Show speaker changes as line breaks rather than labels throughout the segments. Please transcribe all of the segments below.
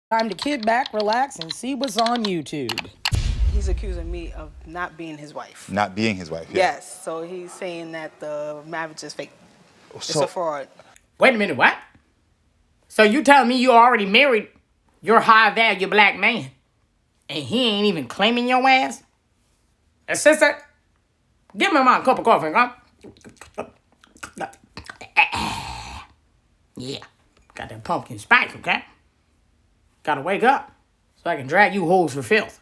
Time to kick back, relax, and see what's on YouTube.
He's accusing me of not being his wife.
Not being his wife, yeah.
Yes, so he's saying that the marriage is fake. It's
So,
a fraud.
Wait a minute, what? So you telling me you already married your high-value black man, and he ain't even claiming your ass? Sister, give me my cup of coffee, huh? Yeah, got that pumpkin spice, okay? Gotta wake up so I can drag you hoes for filth.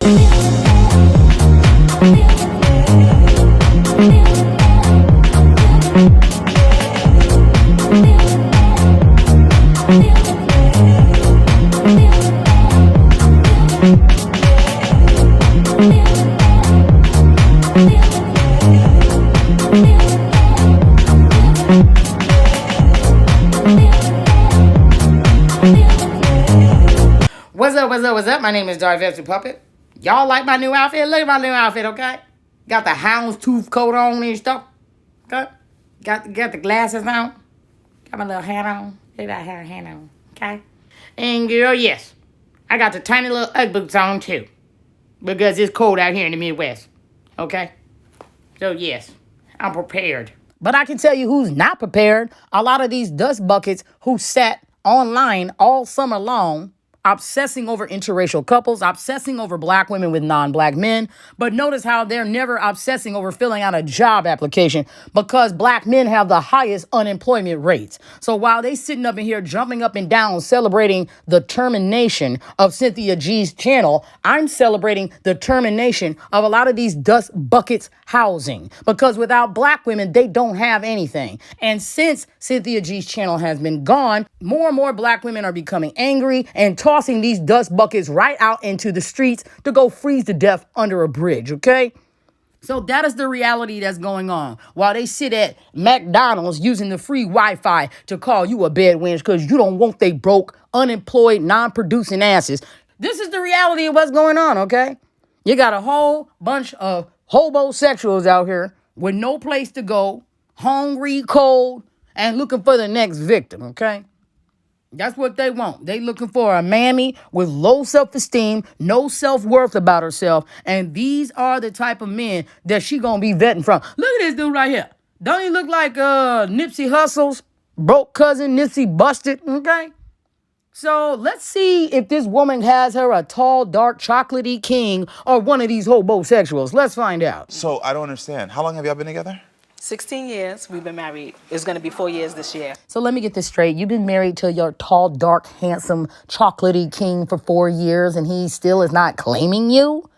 What's up? My name is Divested Puppet. Y'all like my new outfit? Look at my new outfit, okay? Got the houndstooth coat on and stuff. Okay? Got the glasses on. Got my little hat on. Look at that hat on. Okay? And girl, yes. I got the tiny little Ugg boots on too. Because it's cold out here in the Midwest. Okay? So yes, I'm prepared. But I can tell you who's not prepared. A lot of these dust buckets who sat online all summer long obsessing over interracial couples, obsessing over black women with non-black men. But notice how they're never obsessing over filling out a job application because black men have the highest unemployment rates. So while they sitting up in here jumping up and down celebrating the termination of Cynthia G's channel, I'm celebrating the termination of a lot of these dust buckets housing because without black women, they don't have anything. And since Cynthia G's channel has been gone, more and more black women are becoming angry and tossing these dust buckets right out into the streets to go freeze to death under a bridge, okay? So that is the reality that's going on. While they sit at McDonald's using the free Wi-Fi to call you a bed wench because you don't want they broke, unemployed, non-producing asses. This is the reality of what's going on, okay? You got a whole bunch of hobosexuals out here with no place to go, hungry, cold, and looking for the next victim, okay? That's what they want. They looking for a mammy with low self-esteem, no self-worth about herself. And these are the type of men that she gonna be vetting from. Look at this dude right here. Don't he look like Nipsey Hussle's broke cousin, Nipsey Busted, okay? So let's see if this woman has her a tall, dark, chocolatey king or one of these hobosexuals. Let's find out.
so I don't understand. How long have y'all been together?
16 years we've been married. It's going to be 4 years this year.
So let me get this straight. You've been married to your tall, dark, handsome, chocolatey king for 4 years and he still is not claiming you?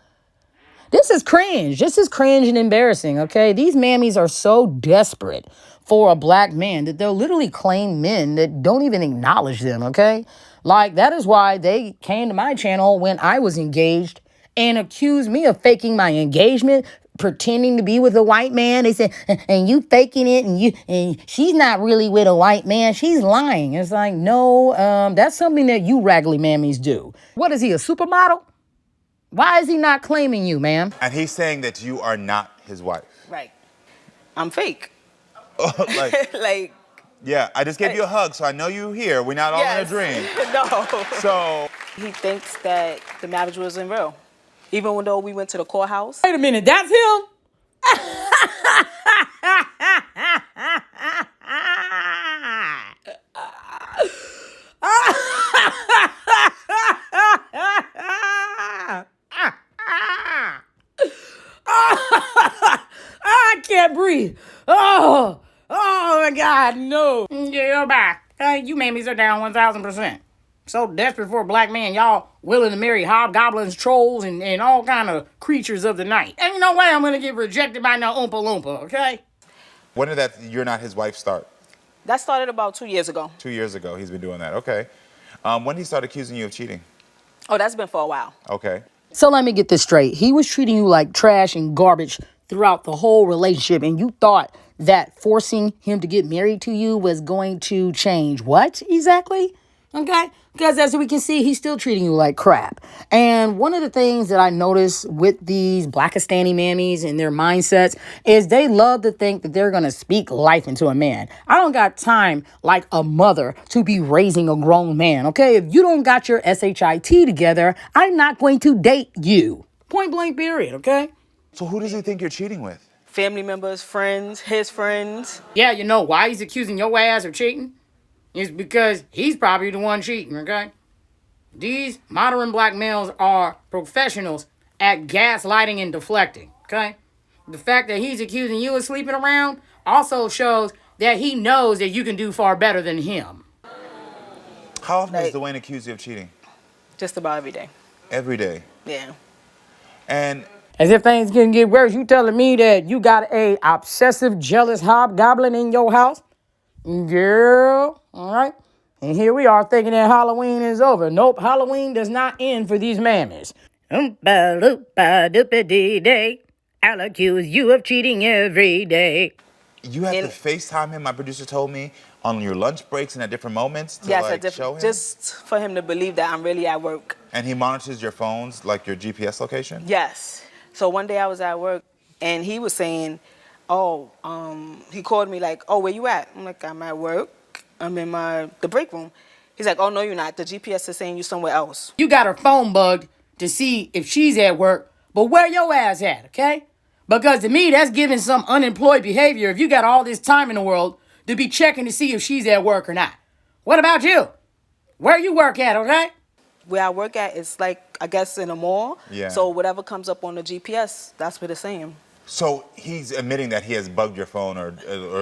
This is cringe. This is cringe and embarrassing, okay? These mammies are so desperate for a black man that they'll literally claim men that don't even acknowledge them, okay? Like, that is why they came to my channel when I was engaged and accused me of faking my engagement, pretending to be with a white man. They said, and you faking it, and she's not really with a white man. She's lying. It's like, no, that's something that you raggedy mammies do. What is he, a supermodel? Why is he not claiming you, ma'am?
And he's saying that you are not his wife.
Right. I'm fake.
Like,
Like,
yeah, I just gave you a hug, so I know you here. We're not all in a dream.
No.
So,
He thinks that the marriage wasn't real. Even though we went to the courthouse.
Wait a minute, that's him? I can't breathe. Oh my God, no.
Yeah, bye. You mammies are down 1,000%. So desperate for a black man, y'all willing to marry hobgoblins, trolls, and all kind of creatures of the night. Ain't no way I'm gonna get rejected by no Oompa Loompa, okay?
when did that "you're not his wife" start?
That started about 2 years ago.
2 years ago, he's been doing that. Okay. When did he start accusing you of cheating?
Oh, that's been for a while.
Okay.
So let me get this straight. He was treating you like trash and garbage throughout the whole relationship, and you thought that forcing him to get married to you was going to change what exactly? Okay? Because as we can see, he's still treating you like crap. And one of the things that I notice with these Blackistani mammies and their mindsets is they love to think that they're going to speak life into a man. I don't got time like a mother to be raising a grown man, okay? If you don't got your SHIT together, I'm not going to date you. Point blank period, okay?
So who does he think you're cheating with?
Family members, friends, his friends.
Yeah, you know why he's accusing your ass of cheating? It's because he's probably the one cheating, okay? These modern black males are professionals at gaslighting and deflecting, okay? The fact that he's accusing you of sleeping around also shows that he knows that you can do far better than him.
How often
Like-
does Dwayne accuse you of cheating?
Just about every day.
Every day.
Yeah.
And
As if things can get worse, you telling me that you got a obsessive, jealous hobgoblin in your house? Girl, all right. And here we are thinking that Halloween is over. Nope, Halloween does not end for these mammies. Oompa-loompa-doopity-day. I'll accuse you of cheating every day.
you have to
And-
FaceTime him, my producer told me, on your lunch breaks and at different moments to
Yes,
show him?
just for him to believe that I'm really at work.
And he monitors your phones, like your GPS location?
Yes. So one day I was at work and he was saying, he called me like, oh, where you at? I'm like, I'm at work. I'm in the break room. He's like, oh, no, you're not. The GPS is saying you somewhere else.
You got her phone bugged to see if she's at work, but where your ass at, okay? Because to me, that's giving some unemployed behavior if you got all this time in the world to be checking to see if she's at work or not. What about you? Where you work at, okay?
Where I work at is like, I guess, in a mall.
Yeah.
So whatever comes up on the GPS, that's what it's saying.
So he's admitting that he has bugged your phone or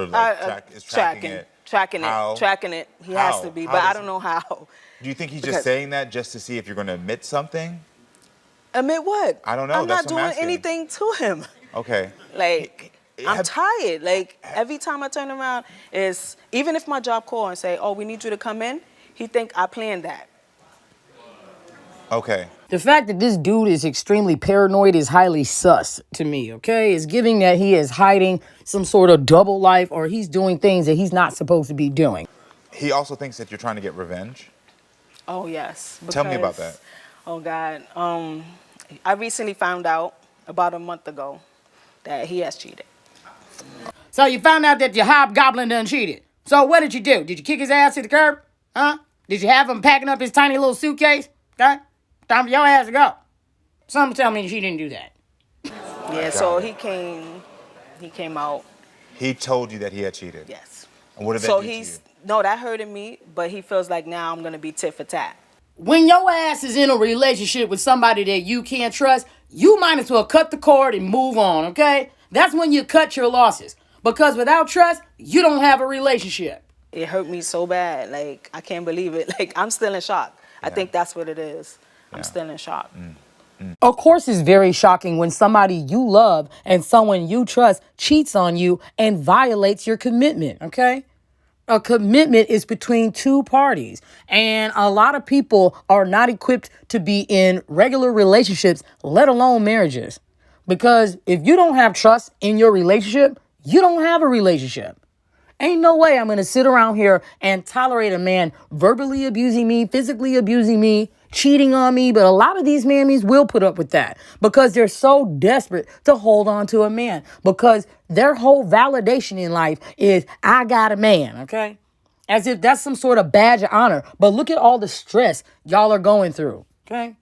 like is tracking it.
Tracking
How?
it. Tracking it. He
How?
has to be,
How
but
does
I don't know how.
Do you think he's
Because-
just saying that just to see if you're going to admit something?
Admit what?
I don't know,
I'm
that's
not
what I'm
doing
asking.
anything to him.
Okay.
Like, I'm
Have-
tired. Like, every time I turn around, even if my job call and say, oh, we need you to come in, he think I planned that.
Okay.
The fact that this dude is extremely paranoid is highly sus to me, okay? It's giving that he is hiding some sort of double life or he's doing things that he's not supposed to be doing.
He also thinks that you're trying to get revenge.
Oh, yes.
Tell me about
because-
that.
Oh, God. I recently found out about a month ago that he has cheated.
So you found out that your hobgoblin done cheated. So what did you do? Did you kick his ass to the curb? Huh? Did you have him packing up his tiny little suitcase? Okay? Time for your ass to go. Some tell me she didn't do that.
Yeah, so he came out,
He told you that he had cheated.
yes.
And what did that
So
do to
he's,
you?
no, that hurted me, but he feels like now I'm going to be tit for tat.
When your ass is in a relationship with somebody that you can't trust, you might as well cut the cord and move on, okay? That's when you cut your losses. Because without trust, you don't have a relationship.
It hurt me so bad. Like, I can't believe it. Like, I'm still in shock. I think that's what it is. I'm still in shock.
Of course, it's very shocking when somebody you love and someone you trust cheats on you and violates your commitment, okay? A commitment is between two parties. And a lot of people are not equipped to be in regular relationships, let alone marriages. Because if you don't have trust in your relationship, you don't have a relationship. Ain't no way I'm going to sit around here and tolerate a man verbally abusing me, physically abusing me, cheating on me. But a lot of these mammies will put up with that because they're so desperate to hold on to a man because their whole validation in life is, I got a man, okay? As if that's some sort of badge of honor. But look at all the stress y'all are going through, okay?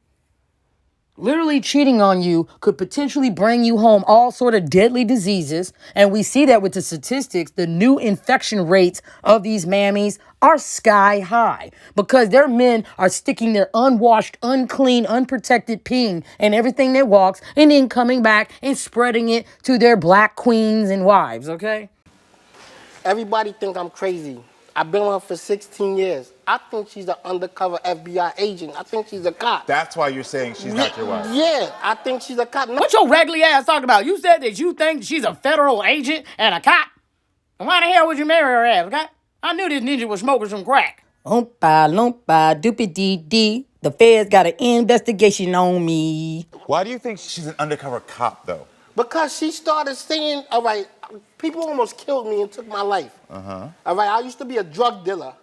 Literally cheating on you could potentially bring you home all sort of deadly diseases. And we see that with the statistics. The new infection rates of these mammies are sky high because their men are sticking their unwashed, unclean, unprotected peen in everything that walks and then coming back and spreading it to their black queens and wives, okay?
Everybody think I'm crazy. I've been with her for 16 years. I think she's an undercover FBI agent. I think she's a cop.
That's why you're saying she's not your wife.
Yeah, I think she's a cop.
What your raggedy ass talking about? You said that you think she's a federal agent and a cop? And why the hell would you marry her ass, okay? I knew this ninja was smoking some crack.
Oompa loompa doopy dee dee. The feds got an investigation on me.
Why do you think she's an undercover cop, though?
Because she started saying, all right, people almost killed me and took my life. All right, I used to be a drug dealer.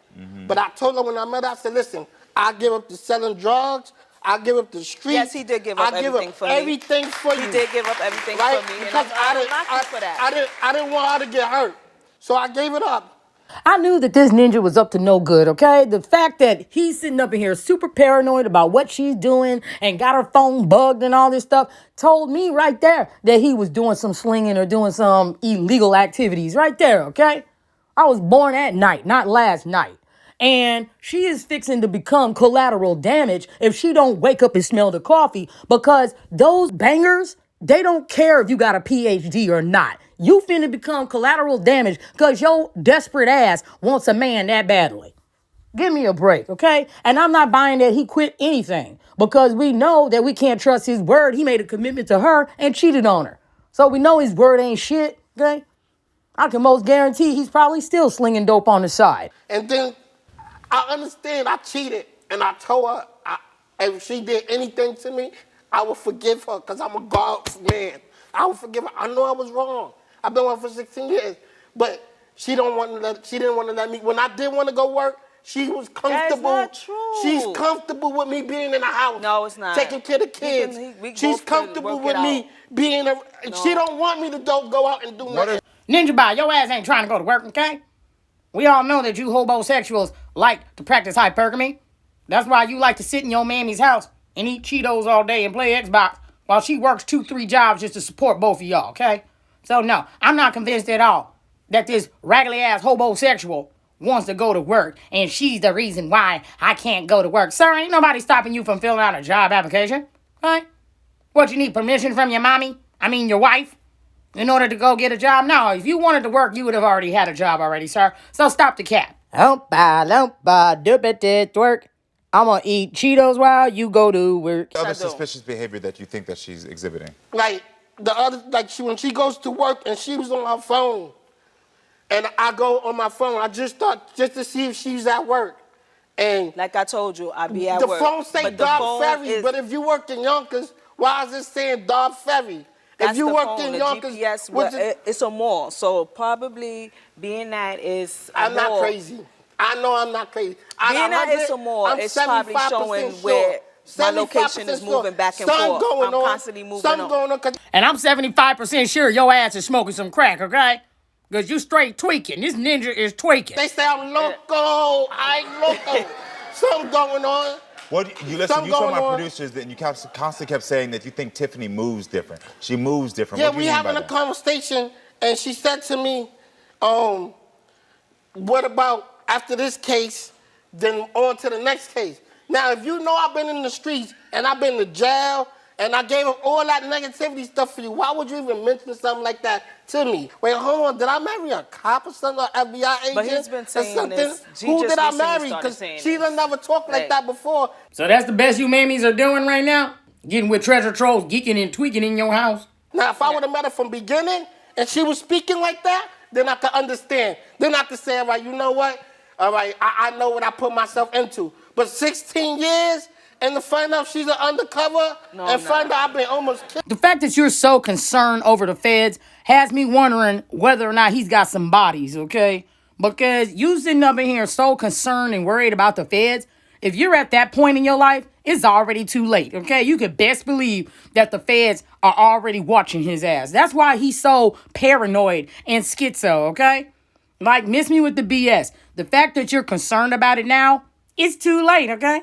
But I told her when I met her, I said, listen, I give up to selling drugs. I give up the streets.
Yes, he did give up everything for me.
Everything for you.
He did give up everything
right?
for me,
Because
and I don't knock you for that.
I didn't want her to get hurt, so I gave it up.
I knew that this ninja was up to no good, okay? The fact that he's sitting up in here super paranoid about what she's doing and got her phone bugged and all this stuff told me right there that he was doing some slinging or doing some illegal activities right there, okay? I was born at night, not last night. And she is fixing to become collateral damage if she don't wake up and smell the coffee, because those bangers, they don't care if you got a PhD or not. You finna become collateral damage because your desperate ass wants a man that badly. Give me a break, okay? And I'm not buying that he quit anything, because we know that we can't trust his word. He made a commitment to her and cheated on her. So we know his word ain't shit, okay? I can most guarantee he's probably still slinging dope on the side.
And then I understand I cheated, and I told her if she did anything to me, I would forgive her because I'm a God's man. I would forgive her. I know I was wrong. I've been with her for 16 years, but she didn't want to let me. When I did want to go work, she was comfortable.
That's not true.
She's comfortable with me being in the house.
No, it's not.
Taking care of the kids. She's comfortable with me being a. No. She don't want me to go out and do nothing.
Ninja Boy, your ass ain't trying to go to work, okay? We all know that you homosexuals like to practice hypergamy. That's why you like to sit in your mammy's house and eat Cheetos all day and play Xbox while she works 2-3 jobs just to support both of y'all, okay? So no, I'm not convinced at all that this raggedy ass homosexual wants to go to work and she's the reason why I can't go to work. Sir, ain't nobody stopping you from filling out a job application, right? What, you need permission from your mommy? I mean your wife? In order to go get a job? No, if you wanted to work, you would have already had a job already, sir. So stop the cap. Work. I'm gonna eat Cheetos while you go to work.
Other suspicious behavior that you think that she's exhibiting?
Like when she goes to work and she was on her phone, and I go on my phone, I just thought just to see if she's at work, and
like I told you, I be at
the
work.
phone say Dog Ferry, but if you work in Yonkers, why is it saying Dog Ferry?
That's
if you
the
work
phone,
in
the
Yonkers,
GPS, it's a mall, so probably being that is a
I'm
mall.
not crazy. I know I'm not crazy.
Being that it's a mall, it's probably showing where my location is moving back and forth. I'm constantly moving on.
And I'm 75% sure your ass is smoking some crack, okay? Because you straight tweaking. This ninja is tweaking.
They say I'm loco. I ain't loco. Something going on.
Well, you listen, you told my producers that you constantly kept saying that you think Tiffany moves different. She moves different.
Yeah,
What do you
we
mean by
having a
that?
conversation, and she said to me, what about after this case, then on to the next case? Now, if you know I've been in the streets, and I've been to jail, and I gave up all that negativity stuff for you, why would you even mention something like that to me? Wait, hold on, did I marry a cop or something, or FBI agent?
But he's been saying
or something?
this.
Who did I marry? Because she done never talked like that before.
So that's the best you mammies are doing right now? Getting with treasure trolls, geeking and tweaking in your house?
Now, if I would have met her from beginning, and she was speaking like that, then I could understand. Then I could say, all right, you know what? All right, I know what I put myself into. But 16 years, and to find out she's an undercover, find out I've been almost killed.
The fact that you're so concerned over the feds has me wondering whether or not he's got some bodies, okay? Because you sitting up in here so concerned and worried about the feds, if you're at that point in your life, it's already too late, okay? You could best believe that the feds are already watching his ass. That's why he's so paranoid and schizo, okay? Like, miss me with the BS. The fact that you're concerned about it now, it's too late, okay?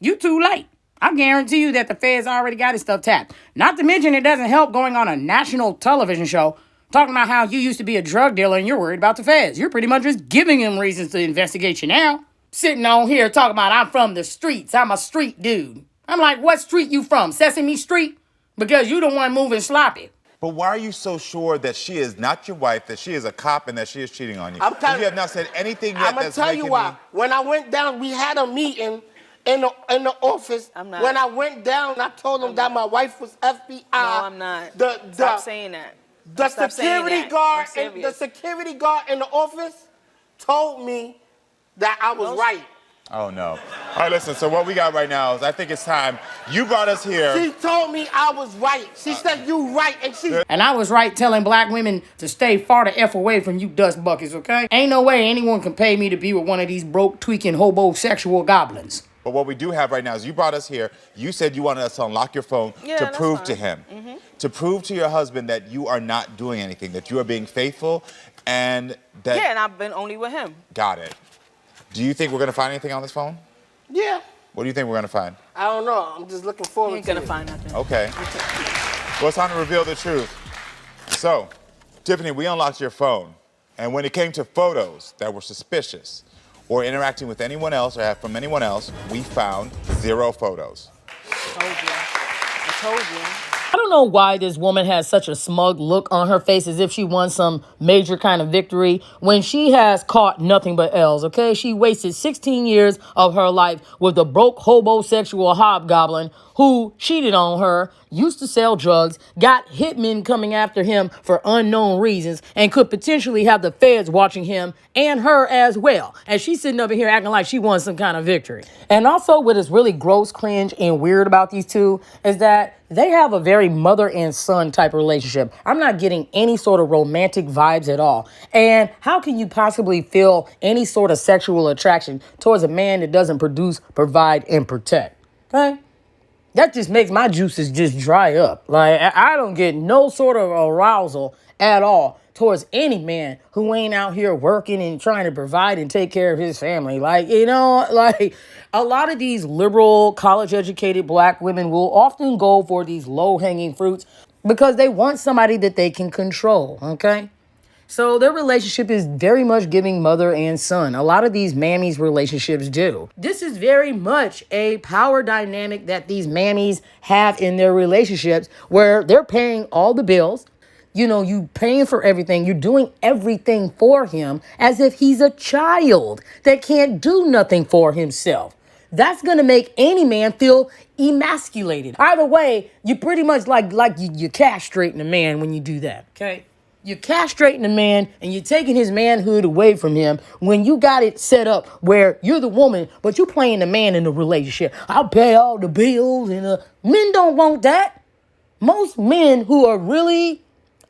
You too late. I guarantee you that the feds already got his stuff tapped. Not to mention it doesn't help going on a national television show talking about how you used to be a drug dealer and you're worried about the feds. You're pretty much just giving him reasons to investigate you now. Sitting on here talking about I'm from the streets. I'm a street dude. I'm like, what street you from? Sesame Street? Because you the one moving sloppy.
But why are you so sure that she is not your wife, that she is a cop, and that she is cheating on you? You have not said anything yet.
I'm going to tell you why. When I went down, we had a meeting in the office.
I'm not.
When I went down, I told them that my wife was FBI.
No, I'm not. Stop saying that.
The security guard in the office told me that I was right.
Oh, no. All right, listen, so what we got right now is I think it's time You brought us here.
She told me I was right. She said you right, and she...
And I was right telling black women to stay far the F away from you dust buckets, okay? Ain't no way anyone can pay me to be with one of these broke, tweaking, hobo-sexual goblins.
But what we do have right now is you brought us here. You said you wanted us to unlock your phone to prove to him, to prove to your husband that you are not doing anything, that you are being faithful, and that...
Yeah, and I've been only with him.
Got it. Do you think we're going to find anything on this phone?
Yeah.
What do you think we're going to find?
I don't know. I'm just looking forward to it.
You ain't gonna find nothing.
Okay. Well, it's time to reveal the truth. So, Tiffany, we unlocked your phone, and when it came to photos that were suspicious or interacting with anyone else or from anyone else, we found 0 photos.
I told you.
I don't know why this woman has such a smug look on her face as if she won some major kind of victory when she has caught nothing but L's, okay? She wasted 16 years of her life with a broke hobosexual hobgoblin who cheated on her, used to sell drugs, got hitmen coming after him for unknown reasons, and could potentially have the feds watching him and her as well. And she's sitting over here acting like she won some kind of victory. And also what is really gross, cringe, and weird about these two is that they have a very mother and son type of relationship. I'm not getting any sort of romantic vibes at all. And how can you possibly feel any sort of sexual attraction towards a man that doesn't produce, provide, and protect? Okay? That just makes my juices just dry up. Like, I don't get no sort of arousal at all towards any man who ain't out here working and trying to provide and take care of his family. Like, you know, like a lot of these liberal, college-educated black women will often go for these low-hanging fruits because they want somebody that they can control, okay? So their relationship is very much giving mother and son. A lot of these mammies relationships do. This is very much a power dynamic that these mammies have in their relationships where they're paying all the bills. You know, you paying for everything. You're doing everything for him as if he's a child that can't do nothing for himself. That's going to make any man feel emasculated. Either way, you pretty much like you're castrating a man when you do that, okay? You're castrating a man and you're taking his manhood away from him when you got it set up where you're the woman, but you're playing the man in the relationship. I'll pay all the bills and men don't want that. Most men who are really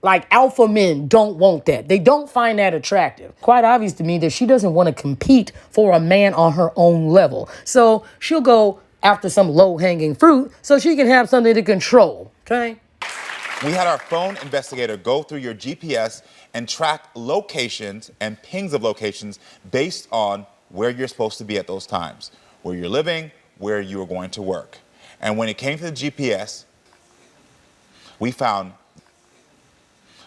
like alpha men don't want that. They don't find that attractive. Quite obvious to me that she doesn't want to compete for a man on her own level. So she'll go after some low-hanging fruit so she can have something to control, okay?
We had our phone investigator go through your GPS and track locations and pings of locations based on where you're supposed to be at those times, where you're living, where you are going to work. And when it came to the GPS, we found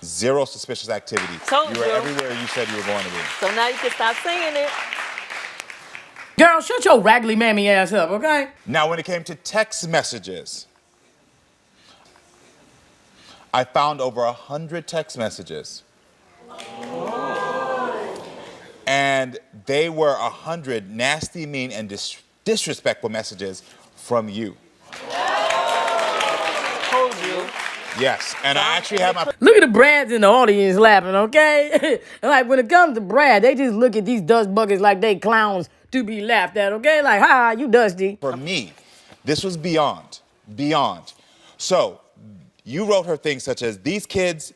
0 suspicious activity.
Told
you were
you.
everywhere you said you were going to be.
So now you can stop saying it.
Girl, shut your raggedy mammy ass up, okay?
Now, when it came to text messages, I found over 100 text messages. And they were 100 nasty, mean, and disrespectful messages from you.
Told you.
Yes, and I actually have my...
Look at the Brads in the audience laughing, okay? Like, when it comes to Brad, they just look at these dust buckets like they clowns to be laughed at, okay? Like, ha, you dusty.
For me, this was beyond. So, you wrote her things such as, these kids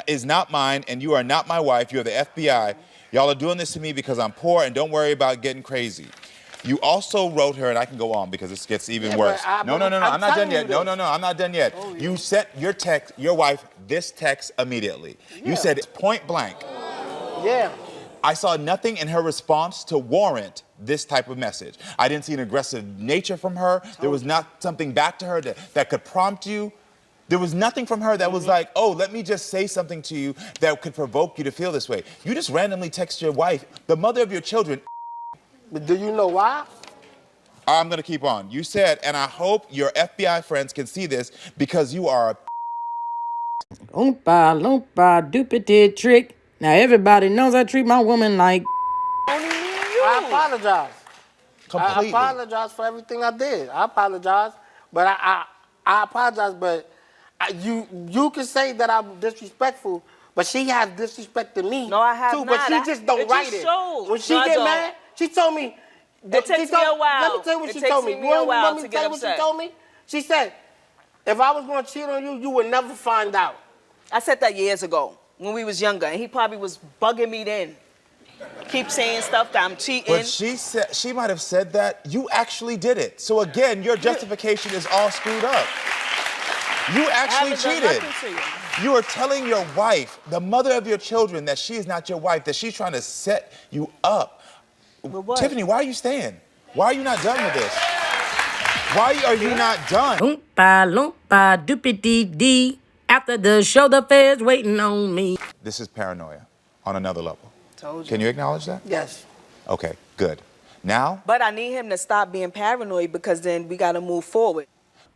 is not mine, and you are not my wife. You're the FBI. Y'all are doing this to me because I'm poor, and don't worry about getting crazy. You also wrote her, and I can go on because this gets even worse. No, I'm not done yet. No, I'm not done yet. Oh, yeah. You sent your wife this text immediately. Yeah. You said point blank.
Yeah.
I saw nothing in her response to warrant this type of message. I didn't see an aggressive nature from her. There was not something back to her that could prompt you. There was nothing from her that was like, oh, let me just say something to you that could provoke you to feel this way. You just randomly text your wife, the mother of your children.
But do you know why?
I'm going to keep on. You said, and I hope your FBI friends can see this because you are a
Oompa loompa doopity trick. Now everybody knows I treat my woman like...
I apologize.
completely.
I apologize for everything I did. I apologize. But I apologize, but you can say that I'm disrespectful, but she has disrespected me
No, I have
too.
not.
But she just don't write it.
Shows.
When she get mad, she told me.
It takes me a while.
Let me tell you what
It
she
takes
told me.
me a while
Let me
to
tell
get
you what she
upset.
told me. She said, if I was going to cheat on you, you would never find out.
I said that years ago when we was younger, and he probably was bugging me then. Keep saying stuff that I'm cheating.
But she might have said that. You actually did it. So again, your justification is all screwed up. You actually cheated. You are telling your wife, the mother of your children, that she is not your wife, that she's trying to set you up. Tiffany, why are you staying? Why are you not done with this? Why are you not done?
Loompa, loompa, doopity-dee. After the show, the feds waiting on me.
This is paranoia on another level.
Told you.
Can you acknowledge that?
Yes.
Okay, good. Now?
But I need him to stop being paranoid because then we got to move forward.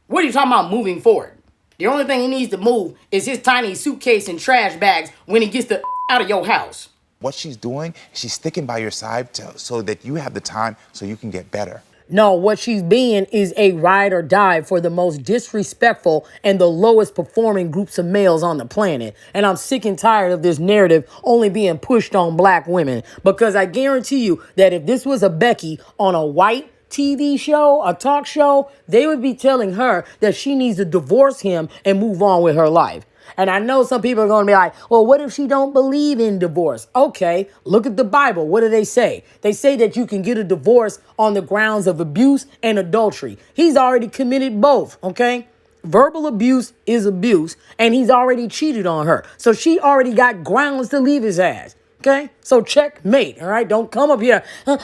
What are you talking about moving forward? The only thing he needs to move is his tiny suitcase and trash bags when he gets the out of your house.
What she's doing, she's sticking by your side so that you have the time so you can get better.
No, what she's being is a ride or die for the most disrespectful and the lowest performing groups of males on the planet. And I'm sick and tired of this narrative only being pushed on black women. Because I guarantee you that if this was a Becky on a white TV show, a talk show, they would be telling her that she needs to divorce him and move on with her life. And I know some people are going to be like, well, what if she don't believe in divorce? Okay, look at the Bible. What do they say? They say that you can get a divorce on the grounds of abuse and adultery. He's already committed both, okay? Verbal abuse is abuse, and he's already cheated on her. So she already got grounds to leave his ass. Okay, so checkmate, all right? Don't come up here.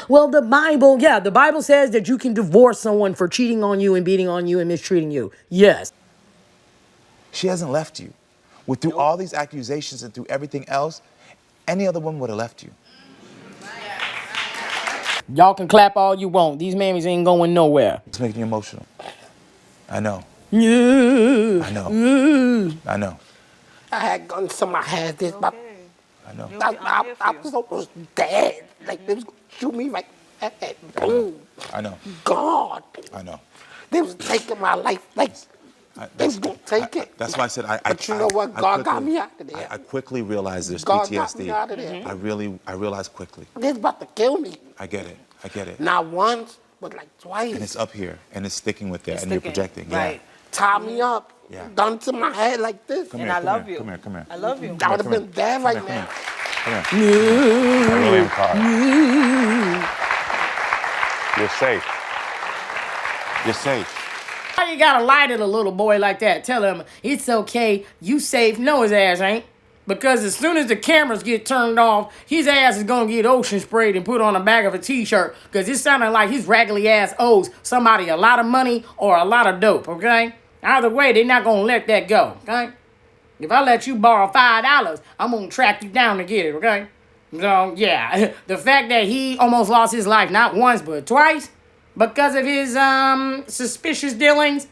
Well, the Bible says that you can divorce someone for cheating on you and beating on you and mistreating you. Yes.
She hasn't left you. Through all these accusations and through everything else, any other woman would have left you.
Y'all can clap all you want. These mammies ain't going nowhere.
It's making you emotional. I know.
Yeah.
I know. I know.
I had guns to my head. This,
Okay.
I know.
I was almost dead. Like, they was going to shoot me right at that. Boom.
I know.
God.
I know.
They was taking my life. Like, they was going to take it.
That's why I said
But you know what? God got me out of there.
I quickly realized there's
God
PTSD.
got me out of there.
I realized quickly.
They was about to kill me.
I get it. I get it.
Not once, but like twice.
And it's up here, and it's sticking with that,
It's
and you're
sticking,
projecting.
right.
Yeah.
Tie me up.
Yeah.
Done to my head like this.
Come
And
here,
I
come
love
here,
you.
Come here, come here.
I love you.
I would have been dead right now.
Come here. I really am sorry. You're safe. You're safe.
Why you gotta lie to the little boy like that? Tell him, it's okay, you safe. No, his ass ain't. Because as soon as the cameras get turned off, his ass is gonna get ocean sprayed and put on the back of a t-shirt. Because it sounded like his raggedy ass owes somebody a lot of money or a lot of dope, okay? Either way, they're not gonna let that go, okay? If I let you borrow $5, I'm gonna track you down to get it, okay? So, yeah, the fact that he almost lost his life not once but twice because of his suspicious dealings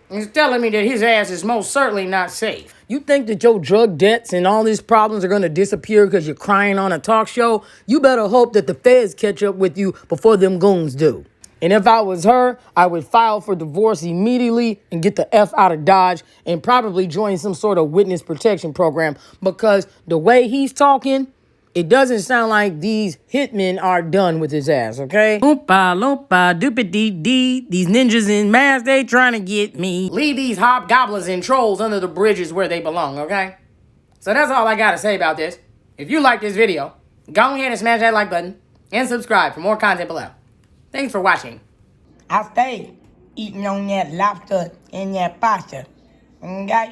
is telling me that his ass is most certainly not safe.
You think that your drug debts and all these problems are going to disappear because you're crying on a talk show? You better hope that the feds catch up with you before them goons do. And if I was her, I would file for divorce immediately and get the F out of Dodge and probably join some sort of witness protection program because the way he's talking, it doesn't sound like these hitmen are done with his ass, okay?
Loompa, loompa, doopity-dee. These ninjas in masks, they trying to get me. Leave these hobgoblins and trolls under the bridges where they belong, okay? So that's all I gotta say about this. If you like this video, go ahead and smash that like button and subscribe for more content below. Thanks for watching.
I stay eating on that lobster and that pasta. Okay?